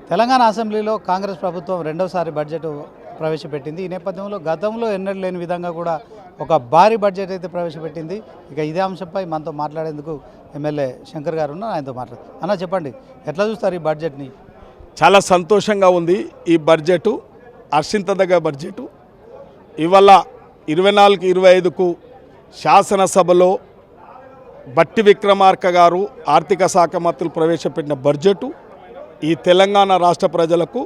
తెలంగాణ అసెంబ్లీలో కాంగ్రెస్ ప్రభుత్వం రెండోసారి బడ్జెట్ ప్రవేశపెట్టింది. ఈ నేపథ్యంలో గతంలో ఎన్నడూ లేని విధంగా కూడా ఒక భారీ బడ్జెట్ అయితే ప్రవేశపెట్టింది. ఇక ఇదే అంశంపై మనతో మాట్లాడేందుకు ఎమ్మెల్యే శంకర్ గారు ఉన్నారు. ఆయనతో మాట్లాడు. అన్న చెప్పండి, ఎట్లా చూస్తారు ఈ బడ్జెట్ని? చాలా సంతోషంగా ఉంది. ఈ బడ్జెటు హర్షించదగ్గ బడ్జెటు. ఇవాళ 24-25కు శాసనసభలో బట్టి విక్రమార్క గారు ఆర్థిక శాఖ మంత్రులు ప్రవేశపెట్టిన బడ్జెటు ఈ తెలంగాణ రాష్ట్ర ప్రజలకు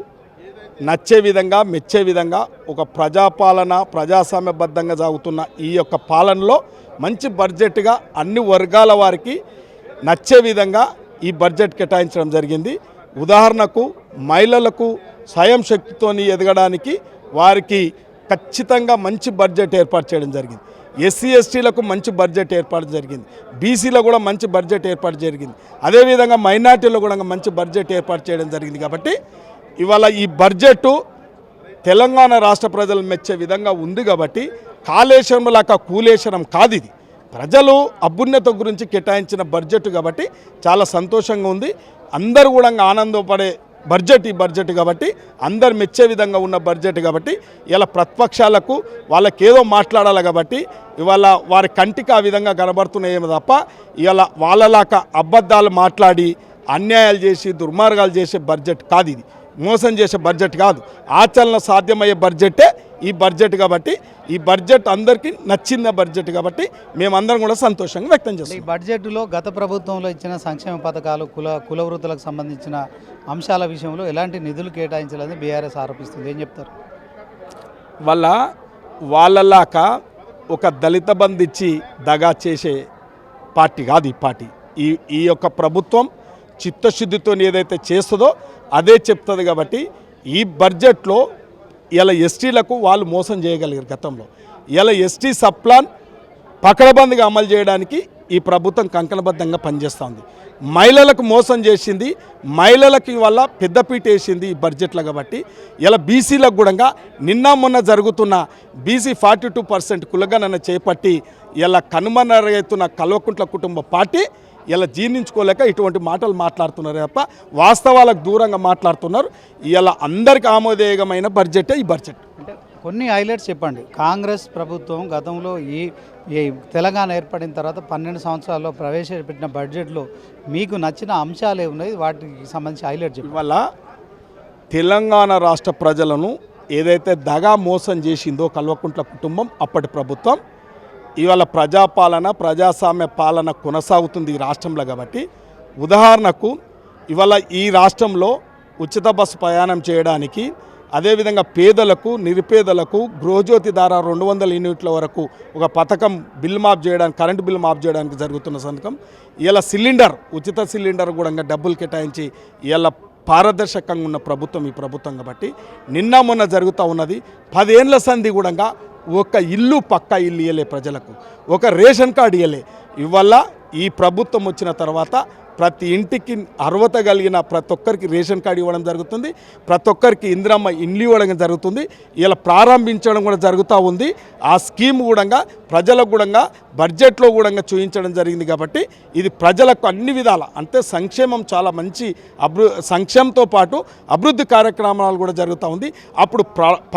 నచ్చే విధంగా, మెచ్చే విధంగా ఒక ప్రజాపాలన, ప్రజాస్వామ్యబద్ధంగా సాగుతున్న ఈ యొక్క పాలనలో మంచి బడ్జెట్గా అన్ని వర్గాల వారికి నచ్చే విధంగా ఈ బడ్జెట్ కేటాయించడం జరిగింది. ఉదాహరణకు మహిళలకు స్వయం శక్తితోని ఎదగడానికి వారికి ఖచ్చితంగా మంచి బడ్జెట్ ఏర్పాటు చేయడం జరిగింది. ఎస్సీ ఎస్టీలకు మంచి బడ్జెట్ ఏర్పాటు జరిగింది. బీసీలో కూడా మంచి బడ్జెట్ ఏర్పాటు జరిగింది. అదేవిధంగా మైనార్టీలో కూడా మంచి బడ్జెట్ ఏర్పాటు చేయడం జరిగింది. కాబట్టి ఇవాళ ఈ బడ్జెట్ తెలంగాణ రాష్ట్ర ప్రజలు మెచ్చే విధంగా ఉంది. కాబట్టి కాళేశ్వరం లాగా కూలేశ్వరం కాదు, ఇది ప్రజలు అభ్యున్నత గురించి కేటాయించిన బడ్జెట్. కాబట్టి చాలా సంతోషంగా ఉంది. అందరూ కూడా ఆనందపడే బడ్జెట్ ఈ బడ్జెట్. కాబట్టి అందరు మెచ్చే విధంగా ఉన్న బడ్జెట్. కాబట్టి ఇలా ప్రతిపక్షాలకు వాళ్ళకేదో మాట్లాడాలి కాబట్టి ఇవాళ వారి కంటికి ఆ విధంగా కనబడుతున్నాయేమో తప్ప ఇవాళ వాళ్ళలాగా అబద్ధాలు మాట్లాడి అన్యాయాలు చేసి దుర్మార్గాలు చేసే బడ్జెట్ కాదు, ఇది మోసం చేసే బడ్జెట్ కాదు. ఆచరణ సాధ్యమయ్యే బడ్జెటే ఈ బడ్జెట్. కాబట్టి ఈ బడ్జెట్ అందరికీ నచ్చిన బడ్జెట్. కాబట్టి మేమందరం కూడా సంతోషంగా వ్యక్తం చేస్తాం. ఈ బడ్జెట్లో గత ప్రభుత్వంలో ఇచ్చిన సంక్షేమ పథకాలు, కుల వృత్తులకు సంబంధించిన అంశాల విషయంలో ఎలాంటి నిధులు కేటాయించాలని బీఆర్ఎస్ ఆరోపిస్తుంది. ఏం చెప్తారు? వాళ్ళలాగా ఒక దళిత బంధు ఇచ్చి దగా చేసే పార్టీ కాదు ఈ పార్టీ. ఈ యొక్క ప్రభుత్వం చిత్తశుద్ధితో ఏదైతే చేస్తుందో అదే చెప్తుంది. కాబట్టి ఈ బడ్జెట్లో ఇలా ఎస్టీలకు వాళ్ళు మోసం చేయగలిగారు గతంలో. ఇలా ఎస్టీ సప్లాన్ పకడ్బందీగా అమలు చేయడానికి ఈ ప్రభుత్వం కంకణబద్ధంగా పనిచేస్తుంది. మహిళలకు మోసం చేసింది, మహిళలకు వల్ల పెద్దపీట వేసింది ఈ బడ్జెట్లో. కాబట్టి ఇలా బీసీలకు కూడా నిన్న మొన్న జరుగుతున్న బీసీ 42% కులగణన చేపట్టి ఇలా కనుమరుగవుతున్న కల్వకుంట్ల కుటుంబ పార్టీ ఇలా జీర్ణించుకోలేక ఇటువంటి మాటలు మాట్లాడుతున్నారు తప్ప వాస్తవాలకు దూరంగా మాట్లాడుతున్నారు. ఇలా అందరికీ ఆమోదయోగమైన బడ్జెటే ఈ బడ్జెట్. అంటే కొన్ని హైలైట్స్ చెప్పండి. కాంగ్రెస్ ప్రభుత్వం గతంలో ఈ తెలంగాణ ఏర్పడిన తర్వాత 12 సంవత్సరాల్లో ప్రవేశపెట్టిన బడ్జెట్లో మీకు నచ్చిన అంశాలు ఏమున్నాయి, వాటికి సంబంధించి హైలైట్ చెప్పండి. ఇవాళ తెలంగాణ రాష్ట్ర ప్రజలను ఏదైతే దగా మోసం చేసిందో కల్వకుంట్ల కుటుంబం, అప్పటి ప్రభుత్వం, ఇవాళ ప్రజాపాలన, ప్రజాస్వామ్య పాలన కొనసాగుతుంది ఈ రాష్ట్రంలో. కాబట్టి ఉదాహరణకు ఇవాళ ఈ రాష్ట్రంలో ఉచిత బస్సు ప్రయాణం చేయడానికి, అదేవిధంగా పేదలకు, నిరుపేదలకు గృహజ్యోతి ద్వారా 200 యూనిట్ల వరకు ఒక పథకం బిల్ మాఫ్ చేయడానికి, కరెంటు బిల్ మాఫ్ చేయడానికి జరుగుతున్న సంతకం. ఇలా సిలిండర్, ఉచిత సిలిండర్ కూడా డబ్బులు కేటాయించి ఇలా పారదర్శకంగా ఉన్న ప్రభుత్వం ఈ ప్రభుత్వం. కాబట్టి నిన్న మొన్న జరుగుతూ ఉన్నది. 10 ఏళ్ల సంధి కూడా ఒక ఇల్లు, పక్కా ఇల్లు ఇవ్వలే ప్రజలకు, ఒక రేషన్ కార్డు ఇవ్వలే. ఇవల్ల ఈ ప్రభుత్వం వచ్చిన తర్వాత ప్రతి ఇంటికి అర్హత కలిగిన ప్రతి ఒక్కరికి రేషన్ కార్డు ఇవ్వడం జరుగుతుంది. ప్రతి ఒక్కరికి ఇందిరమ్మ ఇండ్లు ఇవ్వడం జరుగుతుంది. ఇలా ప్రారంభించడం కూడా జరుగుతూ ఉంది. ఆ స్కీమ్ కూడా ప్రజలకు కూడా బడ్జెట్లో కూడా చూపించడం జరిగింది. కాబట్టి ఇది ప్రజలకు అన్ని విధాల, అంటే సంక్షేమం చాలా మంచి సంక్షేమంతో పాటు అభివృద్ధి కార్యక్రమాలు కూడా జరుగుతూ ఉంది. అప్పుడు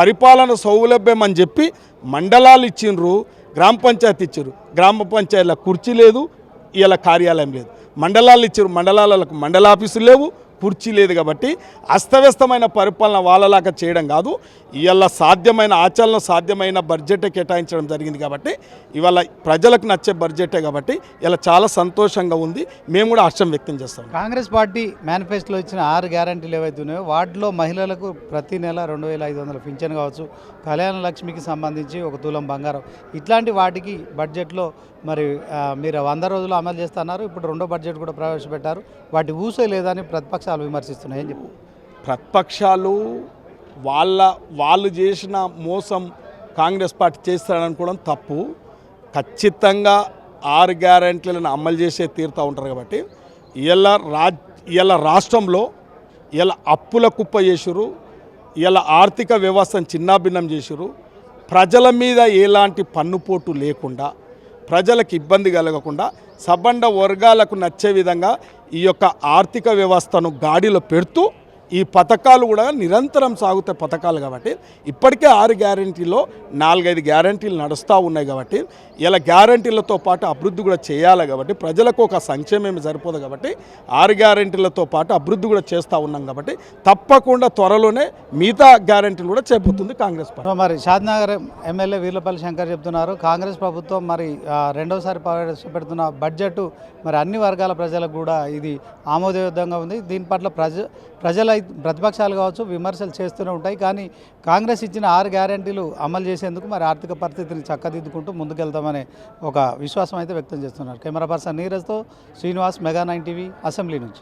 పరిపాలన సౌలభ్యం అని చెప్పి మండలాలు ఇచ్చిండ్రు, గ్రామ పంచాయతీ ఇచ్చారు. గ్రామ పంచాయతీల కుర్చీ లేదు, ఇలా కార్యాలయం లేదు. మండలాలు ఇచ్చారు, మండలాలకు మండల ఆఫీసులు లేవు, కుర్చీ లేదు. కాబట్టి అస్తవ్యస్తమైన పరిపాలన వాళ్ళలాగా చేయడం కాదు, ఇవాళ సాధ్యమైన ఆచరణ సాధ్యమైన బడ్జెటే కేటాయించడం జరిగింది. కాబట్టి ఇవాళ ప్రజలకు నచ్చే బడ్జెటే. కాబట్టి ఇలా చాలా సంతోషంగా ఉంది. మేము కూడా హర్షం వ్యక్తం చేస్తాం. కాంగ్రెస్ పార్టీ మేనిఫెస్టోలో ఇచ్చిన 6 గ్యారంటీలు ఏవైతే ఉన్నాయో వాటిలో మహిళలకు ప్రతి నెల 2500 పింఛన్ కావచ్చు, కళ్యాణ లక్ష్మికి సంబంధించి 1 తులం బంగారం, ఇట్లాంటి వాటికి బడ్జెట్లో మరి మీరు 100 రోజులు అమలు చేస్తున్నారు. ఇప్పుడు రెండో బడ్జెట్ కూడా ప్రవేశపెట్టారు. వాటి ఊసే లేదని ప్రతిపక్షాలు విమర్శిస్తున్నాయని చెప్పి. ప్రతిపక్షాలు వాళ్ళు చేసిన మోసం కాంగ్రెస్ పార్టీ చేస్తారనుకోవడం తప్పు. ఖచ్చితంగా 6 గ్యారెంటీలను అమలు చేసే తీరుతూ ఉంటారు. కాబట్టి ఇలా రాష్ట్రంలో ఇలా అప్పుల కుప్ప చేసిరు, ఇలా ఆర్థిక వ్యవస్థను చిన్నాభిన్నం చేసిరు. ప్రజల మీద ఎలాంటి పన్నుపోటు లేకుండా, ప్రజలకు ఇబ్బంది కలగకుండా సబ్బండ వర్గాలకు నచ్చే విధంగా ఈ యొక్క ఆర్థిక వ్యవస్థను గాడిలో పెడుతూ ఈ పథకాలు కూడా నిరంతరం సాగుతాయి పథకాలు కాబట్టి ఇప్పటికే 6 గ్యారంటీలో 4-5 గ్యారంటీలు నడుస్తూ ఉన్నాయి కాబట్టి ఇలా గ్యారంటీలతో పాటు అభివృద్ధి కూడా చేయాలి కాబట్టి ప్రజలకు ఒక సంక్షేమం సరిపోదు కాబట్టి 6 గ్యారంటీలతో పాటు అభివృద్ధి కూడా చేస్తూ ఉన్నాం కాబట్టి తప్పకుండా త్వరలోనే మిగతా గ్యారంటీలు కూడా చేపడుతుంది కాంగ్రెస్ పార్టీ. మరి షాద్నగర్ ఎమ్మెల్యే వీర్లపల్లి శంకర్ చెప్తున్నారు కాంగ్రెస్ ప్రభుత్వం మరి రెండోసారి ప్రవేశపెడుతున్న బడ్జెట్ మరి అన్ని వర్గాల ప్రజలకు కూడా ఇది ఆమోదయోగ్యంగా ఉంది. దీని పట్ల ప్రతిపక్షాలు కావచ్చు విమర్శలు చేస్తూనే ఉంటాయి. కానీ కాంగ్రెస్ ఇచ్చిన 6 గ్యారంటీలు అమలు చేసేందుకు మరి ఆర్థిక పరిస్థితిని చక్కదిద్దుకుంటూ ముందుకెళ్తామనే ఒక విశ్వాసం అయితే వ్యక్తం చేస్తున్నారు. కెమెరా పర్సన్ నీరజ్తో శ్రీనివాస్, మెగా 9 టీవీ, అసెంబ్లీ నుంచి.